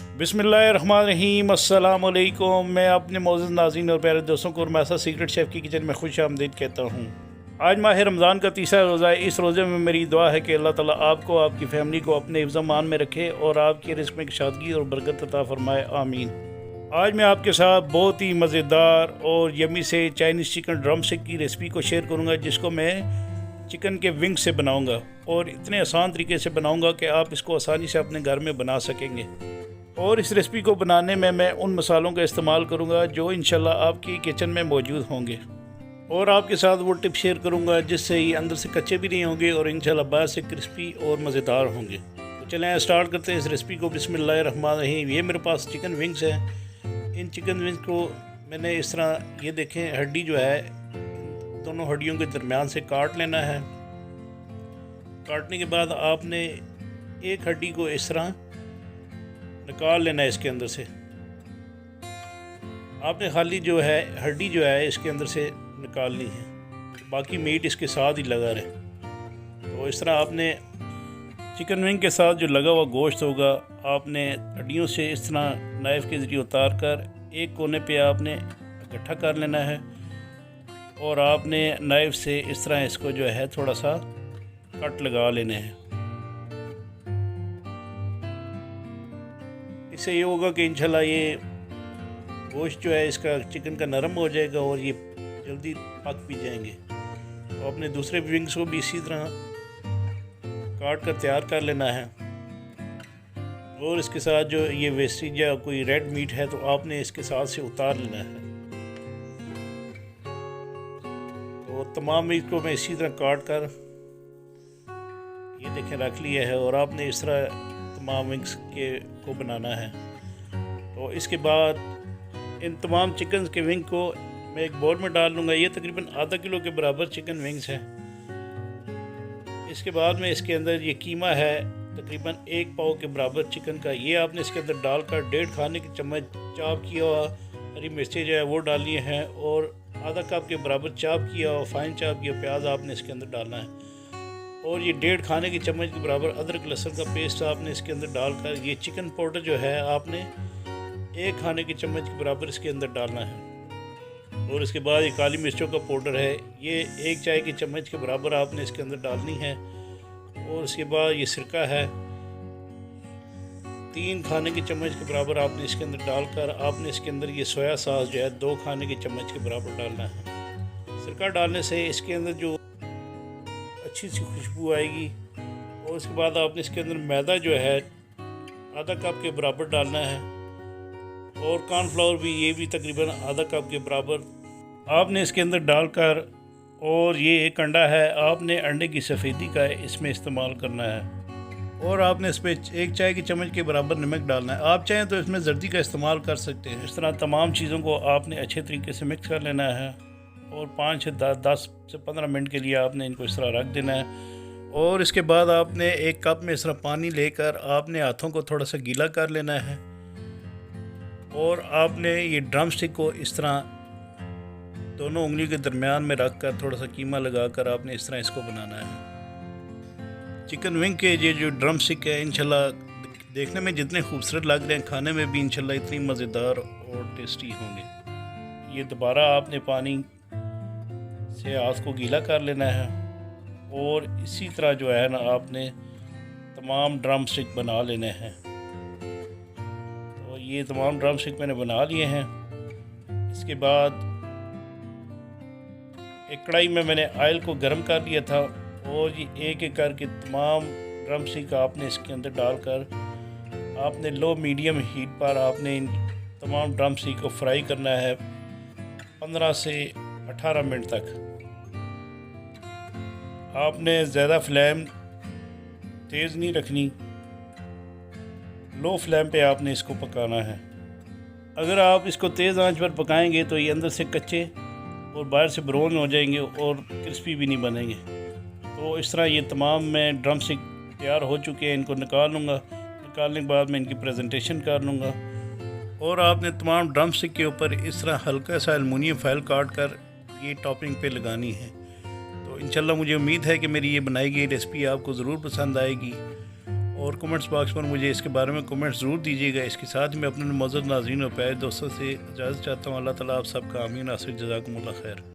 बिस्मिल्लाहिर्रहमानिर्रहीम, अस्सलाम वालेकुम। मैं अपने मोअज़्ज़ज़ नाज़रीन और प्यारे दोस्तों को मैसा सीक्रेट शेफ़ की किचन में खुश आमदीद कहता हूँ। आज माह रमज़ान का तीसरा रोज़ा है। इस रोज़े में मेरी दुआ है कि अल्लाह ताला आपको, आपकी फ़ैमिली को अपने हिफ्ज़-ओ-मान में रखे और आपके रिज़्क़ में शादगी और बरकत अता फ़रमाए, आमीन। आज मैं आपके साथ बहुत ही मज़ेदार और यम्मी से चाइनीज़ चिकन ड्रम स्टिक की रेसिपी को शेयर करूँगा, जिसको मैं चिकन के विंग से बनाऊँगा और इतने आसान तरीके से बनाऊँगा कि आप इसको आसानी से अपने घर में बना सकेंगे। और इस रेसिपी को बनाने में मैं उन मसालों का इस्तेमाल करूंगा जो इंशाल्लाह आपकी किचन में मौजूद होंगे, और आपके साथ वो टिप शेयर करूंगा जिससे ये अंदर से कच्चे भी नहीं होंगे और इंशाल्लाह बाहर से क्रिस्पी और मज़ेदार होंगे। तो चलें स्टार्ट करते हैं इस रेसिपी को। बिस्मिल्लाहिर्रहमानिर्रहीम। ये मेरे पास चिकन विंग्स हैं। इन चिकन विंग्स को मैंने इस तरह, ये देखें, हड्डी जो है दोनों हड्डियों के दरमियान से काट लेना है। काटने के बाद आपने एक हड्डी को इस तरह निकाल लेना है इसके अंदर से। आपने खाली जो है हड्डी जो है इसके अंदर से निकालनी है, बाकी मीट इसके साथ ही लगा रहे। तो इस तरह आपने चिकन विंग के साथ जो लगा हुआ गोश्त होगा, आपने हड्डियों से इस तरह नाइफ़ के ज़रिए उतार कर एक कोने पे आपने इकट्ठा कर लेना है, और आपने नाइफ़ से इस तरह इसको जो है थोड़ा सा कट लगा लेने हैं। इससे ये होगा कि इंशाल्लाह ये गोश्त जो है इसका चिकन का नरम हो जाएगा और ये जल्दी पक भी जाएंगे। तो अपने दूसरे विंग्स को भी इसी तरह काट कर तैयार कर लेना है, और इसके साथ जो ये वेस्टेज या कोई रेड मीट है तो आपने इसके साथ से उतार लेना है। तो तमाम मीट को मैं इसी तरह काट कर ये देखें रख लिया है, और आपने इस तरह तमाम विंग्स को बनाना है। तो इसके बाद इन तमाम चिकन के विंग को मैं एक बोल में डाल लूँगा। ये तकरीबन आधा किलो के बराबर चिकन विंग्स हैं। इसके बाद में इसके अंदर ये कीमा है तकरीबन 1 पाव के बराबर चिकन का, ये आपने इसके अंदर डालकर 1.5 खाने की चम्मच चाप किया हुआ हरी मिर्चें जो है वो डालनी है, और आधा कप के बराबर चाप किया हुआ फाइन चाप किया प्याज आपने इसके अंदर डालना है, और ये 1.5 खाने की चम्मच के बराबर अदरक लहसुन का पेस्ट आपने इसके अंदर डालकर, ये चिकन पाउडर जो है आपने 1 खाने की चम्मच के बराबर इसके अंदर डालना है, और इसके बाद ये काली मिर्चों का पाउडर है, ये 1 चाय की चम्मच के बराबर आपने इसके अंदर डालनी है, और उसके बाद ये सिरका है 3 खाने की चम्मच के बराबर आपने इसके अंदर डालकर, आपने इसके अंदर ये सोया सॉस जो है 2 खाने की चम्मच के बराबर डालना है। सिरका डालने से इसके अंदर जो अच्छी सी खुशबू आएगी, और उसके बाद आपने इसके अंदर मैदा जो है आधा कप के बराबर डालना है, और कॉर्नफ्लावर भी, ये भी तकरीबन आधा कप के बराबर आपने इसके अंदर डालकर, और ये एक अंडा है, आपने अंडे की सफ़ेदी का इसमें इस्तेमाल करना है, और आपने इस पर 1 चाय की चम्मच के बराबर नमक डालना है। आप चाहें तो इसमें जर्दी का इस्तेमाल कर सकते हैं। इस तरह तमाम चीज़ों को आपने अच्छे तरीके से मिक्स कर लेना है, और 5 से 10 से 15 मिनट के लिए आपने इनको इस तरह रख देना है, और इसके बाद आपने 1 कप में इस तरह पानी लेकर आपने हाथों को थोड़ा सा गीला कर लेना है, और आपने ये ड्रम स्टिक को इस तरह दोनों उंगली के दरमियान में रख कर थोड़ा सा कीमा लगाकर आपने इस तरह इसको बनाना है। चिकन विंग के ये जो ड्रम स्टिक है इंशाल्लाह देखने में जितने खूबसूरत लग रहे हैं, खाने में भी इंशाल्लाह इतनी मज़ेदार और टेस्टी होंगे। ये दोबारा आपने पानी से हाथ को गीला कर लेना है, और इसी तरह जो है ना आपने तमाम ड्रम स्टिक बना लेने हैं। तो ये तमाम ड्रम स्टिक मैंने बना लिए हैं। इसके बाद एक कढ़ाई में मैंने ऑयल को गर्म कर लिया था, और ये एक एक करके तमाम ड्रम स्टिक आपने इसके अंदर डालकर आपने लो मीडियम हीट पर आपने इन तमाम ड्रम स्टिक को फ्राई करना है 15 से 18 मिनट तक। आपने ज़्यादा फ्लेम तेज़ नहीं रखनी, लो फ्लेम पे आपने इसको पकाना है। अगर आप इसको तेज़ आंच पर पकाएंगे तो ये अंदर से कच्चे और बाहर से ब्राउन हो जाएंगे और क्रिस्पी भी नहीं बनेंगे। तो इस तरह ये तमाम मैं ड्रम स्टिक तैयार हो चुके हैं, इनको निकाल लूँगा। निकालने के बाद मैं इनकी प्रेजेंटेशन कर लूँगा, और आपने तमाम ड्रम स्टिक के ऊपर इस तरह हल्का सा एलुमिनियम फाइल काट कर ये टॉपिंग पे लगानी है। तो इंशाल्लाह मुझे उम्मीद है कि मेरी ये बनाई गई रेसिपी आपको ज़रूर पसंद आएगी, और कमेंट्स बॉक्स पर मुझे इसके बारे में कमेंट्स ज़रूर दीजिएगा। इसके साथ मैं अपने मौजूद नाज़रीन और प्यारे दोस्तों से इजाज़त चाहता हूँ। अल्लाह ताला आप सबका आमीन। आसिर जज़ाकुमुल्लाह खैर।